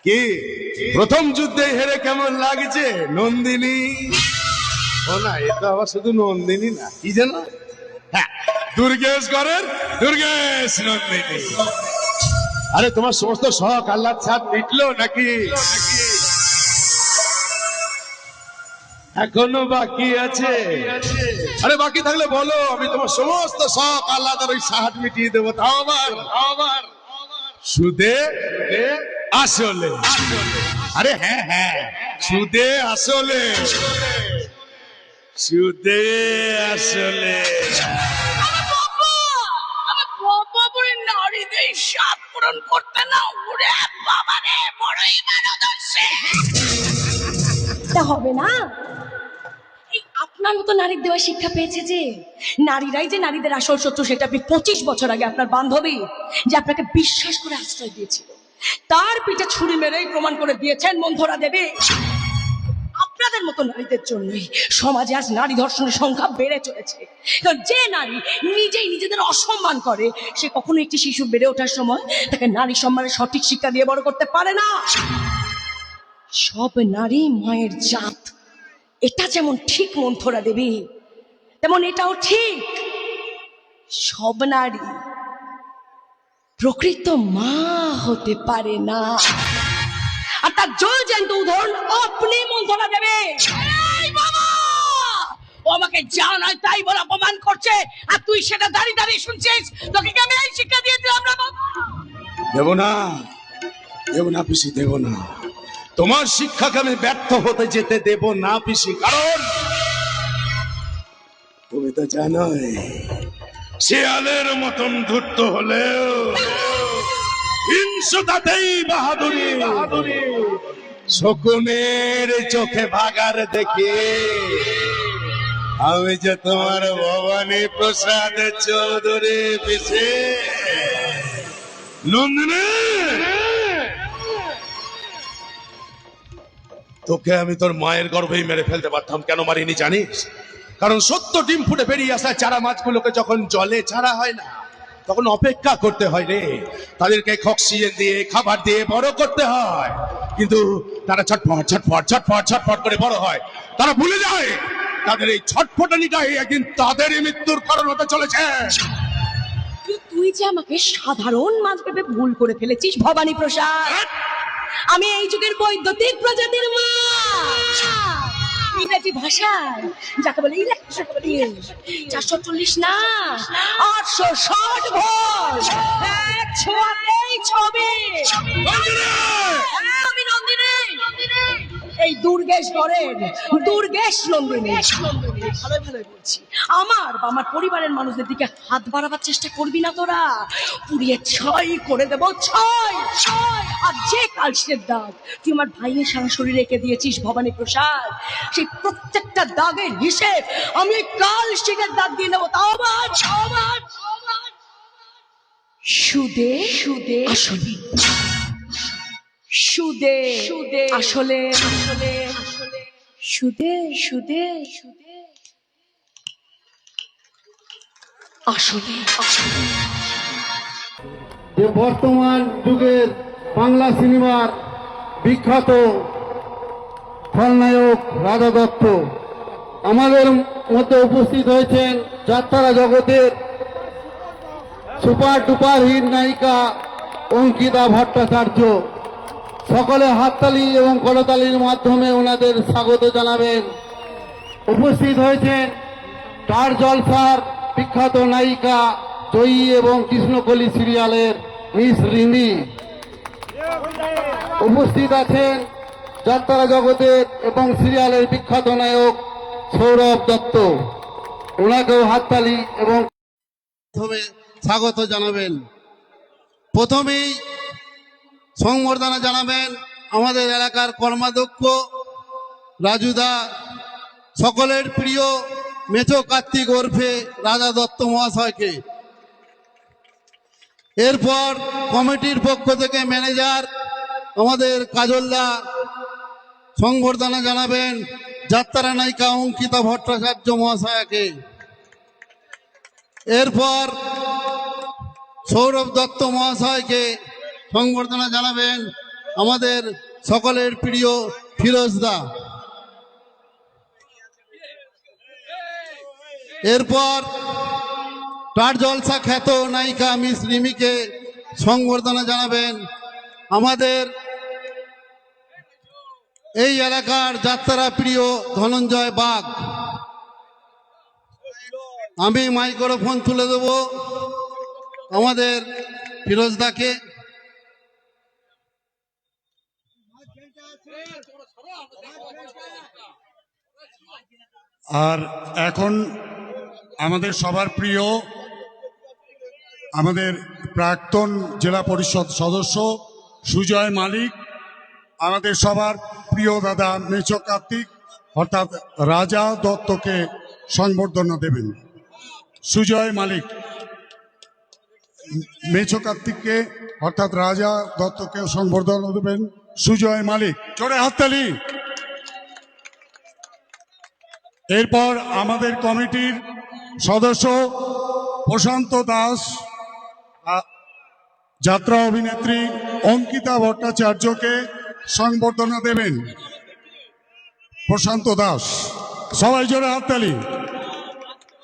কি প্রথম যুদ্ধে হেরে কেমন লাগছে নন্দিনী? ও না, এ তো আবার শুধু নন্দিনী না, কি যেন, হ্যাঁ, দুর্গেশ করেন দুর্গেশ নন্দিনী। আরে তোমার সমস্ত শখ আহ্লাদ ছাদ মিটলো নাকি? এখনো বাকি আছে? আরে বাকি থাকলে বলো, আমি তোমার সমস্ত শখ আহ্লাদ আর ওই সাহায্য মিটিয়ে দেবো। তাও আবার সুদে আসলে। আরে হ্যাঁ হ্যাঁ, সুদে আসলে, সুদে আসলে। নারীদের স্বাদ পূরণ করতে না, ওরে বাবা রে, বড়ই মানদর্শে তা হবে না। এই আপনার মতো নারীর দেওয়া শিক্ষা পেয়েছে যে নারীরাই যে নারীদের আসল শত্রু, সেটা আপনি 25 বছর আগে আপনার বান্ধবী যে আপনাকে বিশ্বাস করে আশ্রয় দিয়েছিল, তার পিঠে ছুরি মেরেই প্রমাণ করে দিয়েছেন মন্থরা দেবী। আপনাদের মতো নারীদের জন্যই সমাজে আজ নারী ধর্ষণের সংখ্যা বেড়ে চলেছে। কারণ যে নারী নিজেই নিজেদের অসম্মান করে, সে কখনো একটি শিশু বেড়ে ওঠার সময় তাকে নারী সম্মানের সঠিক শিক্ষা দিয়ে বড় করতে পারে না। সব নারী মায়ের জাত, এটা যেমন ঠিক মন্থরা দেবী, তেমন এটাও ঠিক সব নারী প্রকৃত মা হতে পারে না। আর তার জল জ্যান্ত উদাহরণ আপনি মন্থরা দেবে। এই বাবা, ও আমাকে যা নয় তাই বলে অপমান করছে, আর তুই সেটা দাঁড়িয়ে দাঁড়িয়ে শুনছিস। তোকে কি আমি এই শিক্ষা দিয়েছিলাম না বাবা? দেব না, দেব না পিসি, দেব না। তোমার শিক্ষাকে আমি ব্যর্থ হতে যেতে দেব না পিসি। কারণ তুমি তো জানোই, শিয়ালের মতন ধূর্ত হলেও হিংসতাতেই বাহাদুরি। শকুনের চোখে ভাগার দেখে আমি যে তোমার ভবানী প্রসাদ চৌধুরী পিসি। নন্দিনী, তোকে আমি তোর মায়ের গর্ভেই মেরে ফেলতে পারতাম। কেন মারিনি জানিস? কারণ সত্য ডিম ফুটে বেরিয়ে আসা চারা মাছগুলোকে যখন জলে ছাড়া হয় না, তখন অপেক্ষা করতে হয় রে। তাদেরকে অক্সিজেন দিয়ে খাবার দিয়ে বড় করতে হয়, কিন্তু তারা ছটফট ছটফট ছটফট ছটফট করে বড় হয়। তারা ভুলে যায় তাদের এই ছটফটানিটাই একদিন তাদেরই মৃত্যুর কারণ হতে চলেছে। তুই যে আমাকে সাধারণ মাছ ভেবে ভুল করে ফেলেছিস ভবানী প্রসাদ। আমি এই যুগের বৈদ্যুতিক প্রজাতির মা। ইংরেজি ভাষায় যাকে বলে ইলেকট্রিক, 440 না 860 ভোল্ট, এক ছোঁয়াতেই ছবি। আমি নন্দিনী, এই দুর্গেশ গড়ের দুর্গেশ নন্দিনী। ভালো ভালো বলছি, আমার বা আমার পরিবারের মানুষদের দিকে হাত বাড়াবার চেষ্টা করবি না তোরা। পুড়িয়ে ছাই করে দেব, ছাই। আর যে কালসের দাগ তুই আমার ভাইয়ের সারা শরীরে রেখে দিয়েছিস ভবানী প্রসাদ, সেই প্রত্যেকটা দাগের হিসেব আমি কালশিটের দাগ দিয়ে নেবো। তাও আবার সুদে সুদে আসলে, সুদে সুদে আসলে, সুদে সুদে সুদে আসলে। যে বর্তমান যুগের বাংলা সিনেমার বিখ্যাত খলনায়ক রাজা দত্ত আমাদের মধ্যে উপস্থিত হয়েছেন। যাত্রা জগতের সুপার ডুপার হিট নায়িকা অঙ্কিতা ভট্টাচার্য। সকলে হাততালি এবং করতালির মাধ্যমে ওনাদের স্বাগত জানাবেন। উপস্থিত হয়েছেন স্টার জলসার বিখ্যাত নায়িকা জয়ী এবং কৃষ্ণকলি সিরিয়ালের মিস রিমি। উপস্থিত আছেন যাত্রা জগতের এবং সিরিয়ালের বিখ্যাত নায়ক সৌরভ দত্ত। ওনাকেও হাততালি এবং স্বাগত জানাবেন। প্রথমেই সংবর্ধনা জানাবেন আমাদের এলাকার কর্মাধ্যক্ষ রাজুদা, সকলের প্রিয় মেছো কার্তিক ওরফে রাজা দত্ত মহাশয়কে। এরপর কমিটির পক্ষ থেকে ম্যানেজার আমাদের কাজলদা সংবর্ধনা জানাবেন যাত্রা নায়িকা অঙ্কিতা ভট্টাচার্য মহাশয়কে। এরপর সৌরভ দত্ত মহাশয়কে সংবর্ধনা জানাবেন আমাদের সকলের প্রিয় ফিরোজ দা। এরপর স্টার জলসা খ্যাত নায়িকা মিস রিমিকে সংবর্ধনা জানাবেন আমাদের এই এলাকার যাত্রা প্রিয় ধনঞ্জয় বাগ। আমি মাইক্রোফোন তুলে দেব আমাদের ফিরোজদাকে। আর এখন আমাদের সবার প্রিয় আমাদের প্রাক্তন জেলা পরিষদ সদস্য সুজয় মালিক, আমাদের সবার প্রিয় দাদা মেছো কার্তিক অর্থাৎ রাজা দত্তকে সংবর্ধনা দেবেন। সুজয় মালিক মেছো কার্তিককে অর্থাৎ রাজা দত্তকে সংবর্ধনা দেবেন সুজয় মালিক। জোরে হাততালি। এরপর আমাদের কমিটির সদস্য প্রশান্ত দাস যাত্রা অভিনেত্রী অঙ্কিতা ভট্টাচার্যকে সংবর্ধনা দেবেন। প্রশান্ত দাস, সবাই জোরে হাততালি।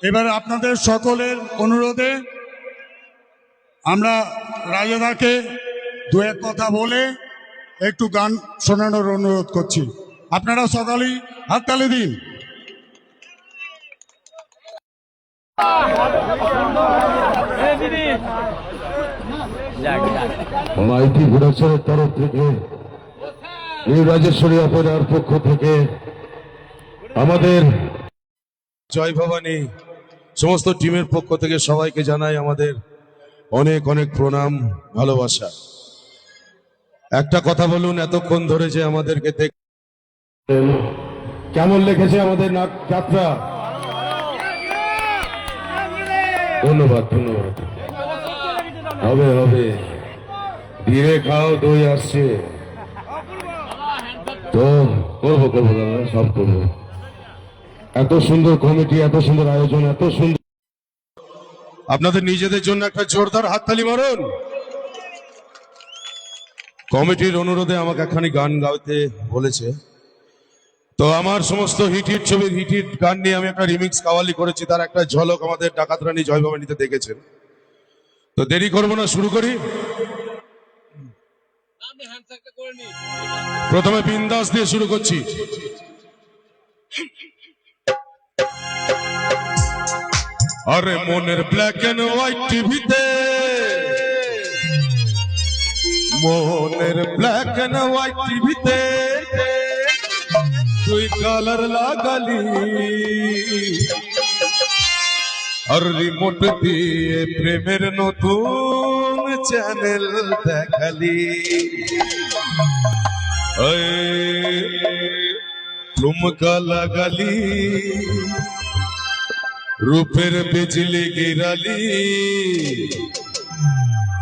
এবার আপনাদের সকলের অনুরোধে আমরা রাজাদাকে দু এক কথা বলে একটু গান শোনানোর অনুরোধ করছি। আপনারা সকলেই হাততালি দিন। মাইটি প্রোডাকশনের তরফ থেকে এই রাজেশ্বরী অপেরার পক্ষ থেকে আমাদের জয় ভবানী সমস্ত টিমের পক্ষ থেকে সবাইকে জানাই আমাদের অনেক অনেক প্রণাম, ভালোবাসা। একটা কথা বলুন, এতক্ষণ ধরে যে আমাদেরকে কেমন লেগেছে আমাদের যাত্রা? ধন্যবাদ ধন্যবাদ। হবে হবে, ধীরে খাও, দই আসছে তো করবো করবো দাদা, সব করবো। এত সুন্দর কমিটি, এত সুন্দর আয়োজন, এত সুন্দর। আপনাদের নিজেদের জন্য একটা জোরদার হাততালি মারুন। কমিটির অনুরোধে আমাকে একখানি গান গাইতে বলেছে, তো আমার সমস্ত হিট হিট ছবির হিট হিট গান নিয়ে আমি একটা রিমিক্স কাওয়ালি করেছি। তার একটা ঝলক আমাদের ডাকাত রানী জয় ভবানীতে দেখেছেন। তো দেরি করবো না, শুরু করি। প্রথমে বিন্দাস দিয়ে শুরু করছি। আরে মনের ব্ল্যাক এন্ড হোয়াইট টিভিতে, মনের ব্ল্যাক এন্ড হোয়াইট টিভিতে তুই কালার লাগালি, আর রিমোট দিয়ে প্রেমের নতুন চ্যানেল দেখালি। ঠুমকা লাগালি, রূপের বিজলি গিরালি,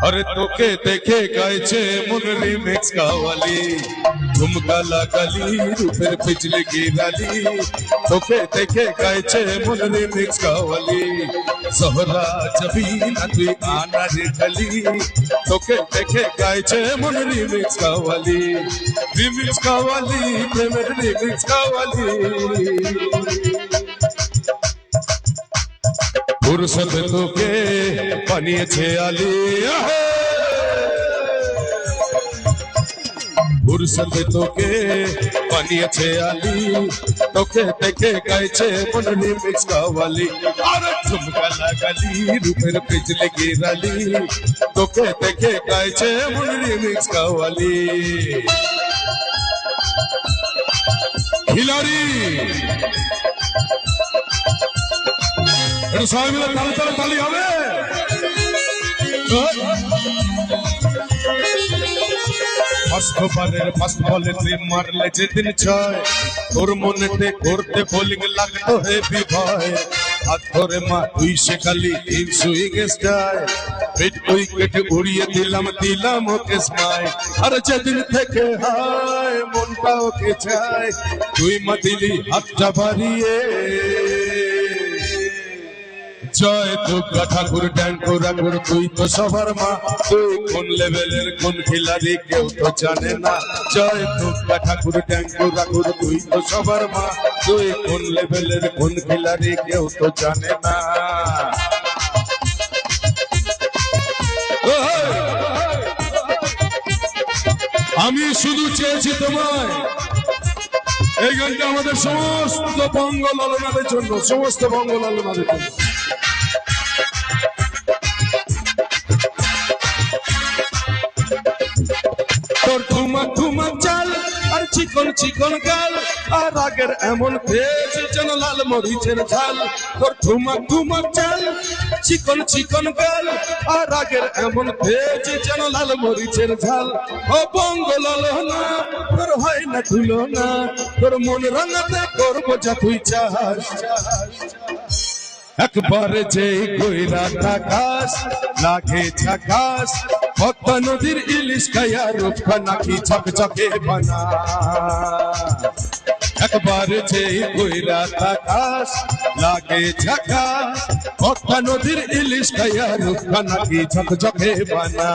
अरे तोके देखे गायचे मुन रिमिक्स कावाली, झुमका लगाली रूपेर पिछले गिराली, तोके देखे गायचे मुन रिमिक्स कावाली, सहरा जबी ना तुई आना रे गली, तोके देखे गायचे मुन रिमिक्स कावाली, प्रेमेर रिमिक्स कावाली। फुर्सत তোকে বানিয়েছে আলী, ফুরসত তোকে বানিয়েছে আলী, তোকে দেখে গাইছে মন রিমিক্স কাওয়ালি, আর ঝুমকা লাগালি রূপের বিজলি গিরালি, তোকে দেখে গাইছে মন রিমিক্স কাওয়ালি। খিলাড়ি সবাই মিলে তালে তালে তালি হবে। ফার্স্ট বলে তুই মারলে যেদিন ছয়, তোর মনেতে করতে বোলিং লাগতো হেভি ভয়, হাত ধরে মা তুই শেখালি তিন সুইং স্টাইল, মিড উইকেট উড়িয়ে দিলাম ওকে স্মাইল, আর যেদিন থেকে হায় মনটা ওকে চায়, তুই মা দিলি হাতটা বাড়িয়ে, জয় দুর্গা ঠাকুর ট্যাঙ্কুর রাখুর তুই তো সবার মা, তুই কোন লেভেলের কোন খিলাড়ি কেউ তো জানে না। জয় দুর্গা ঠাকুর ট্যাঙ্কুর রাখুর তুই তো সবার মা, তুই কোন লেভেলের কোন খিলাড়ি কেউ তো জানে না। আমি শুধু চেয়েছি তোমায়, এই গানটা আমাদের সমস্ত বঙ্গ লালনাদের জন্য, সমস্ত বঙ্গ লালনাদের জন্য। তোর ঠুমা ঠুমা চাল আর চিকন চিকন গাল, আর আগের এমন তেজ যেন লাল মরিচের ঝাল। তোর ঠুমা ঠুমা চাল চিকন চিকন গাল, আর আগের এমন তেজ যেন লাল মরিচের ঝাল। ও বঙ্গ লালনা তোর হয় না তুলনা, তোর মন রাঙাতে করবো যা তুই চাস। একবার যে কইরা থাকাস লাগে ঝাকাস, পদ্মা নদীর ইলিশ খায়া রূপা নাকি চকচকে বানা। একবার যে কইরা থাকাস লাগে ঝাকাস, পদ্মা নদীর ইলিশ খায়া রূপা নাকি চকচকে বানা।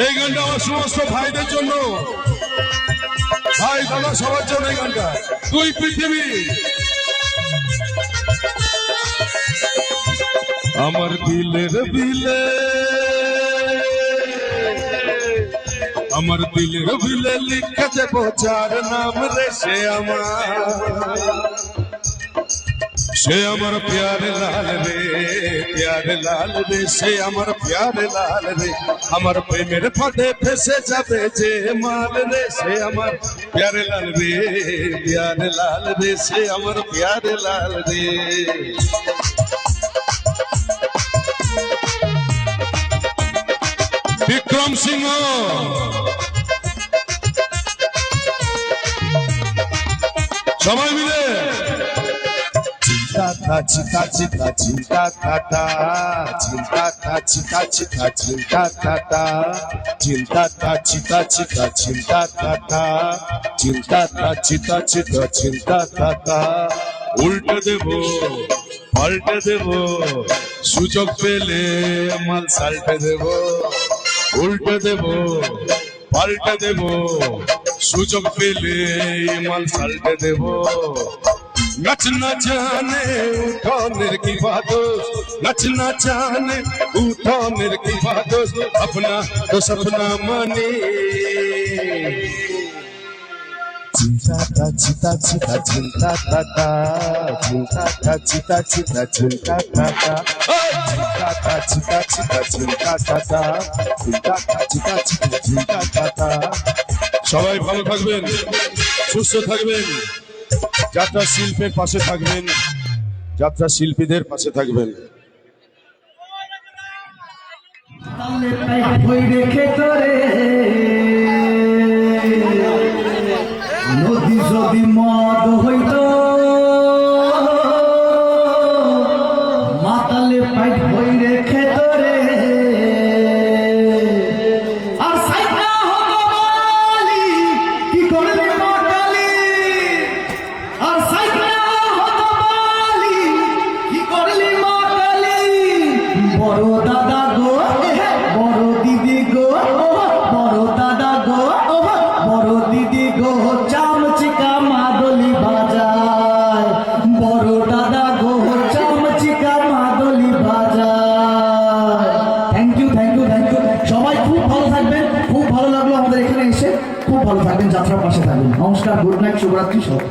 এই গানটা আমার সমস্ত ভাইদের জন্য, ভাই দাদা সবার জন্য এই গানটা। তুই পৃথিবী আমার দিলের বিলে, আমার দিলের বিলে লিখে দেবো যার নাম রে, সে আমার প্যারে লাল রে, প্যারে লাল রে, সে আমার প্যারে লাল রে। আমার প্রেমের ফাঁদে ফেসে যাবে যে মাল রে, সে আমার প্যারে লাল রে, প্যারে লাল রে, সে আমার প্যারে লাল রে। বিক্রম সিংহ সবাই মিলে চিন্তা চিন্তা চিন্তা চিন্তা কাটা, চিন্তা চিন্তা চিন্তা চিন্তা কাটা, চিন্তা চিন্তা চিন্তা চিন্তা কাটা, চিন্তা চিন্তা চিন্তা চিন্তা কাটা। উল্টে দেবো পাল্টে দেবো, সুযোগ পেলে মাল সাল্টে দেবো। উল্টে দেবো পাল্টে দেবো, সুযোগ পেলে মাল সাল্টে দেবো। नचना जाने उठाने की बातों, नचना जाने उठाने की बातों, अपना तो सपना माने। चिंता का चिता चिता चिंता काटा, चिंता का चिता चिता चिंता काटा, चिंता का चिता चिता चिंता काटा, चिंता का चिता चिता चिंता काटा। সবাই ভালো থাকবেন, সুস্থ থাকবেন, যাত্রা শিল্পের পাশে থাকবেন, যাত্রা শিল্পীদের পাশে থাকবেন। নদী যদি মদ হইত, মাতালে পাইট হই রেখে তোরে, আর সাইনা হতো বালি কি করলি মাতালি, আর সাইনা হতো বালি কি করলি মাতালি। বড় দাদা গো, বড় দিদি গো, বড় দাদা গো, বড় দিদি গো, চামচিকা মাদলি বাজায়, বড় দাদা গো, চামচিকা মাদলি বাজায়। Thank you thank you thank you. সবাই খুব ভালো থাকবেন, খুব ভালো লাগলো আমাদের এখানে এসে, খুব ভালো থাকবেন, যাত্রার পাশে থাকবেন। নমস্কার, গুড নাইট, শুভরাত্রি সব।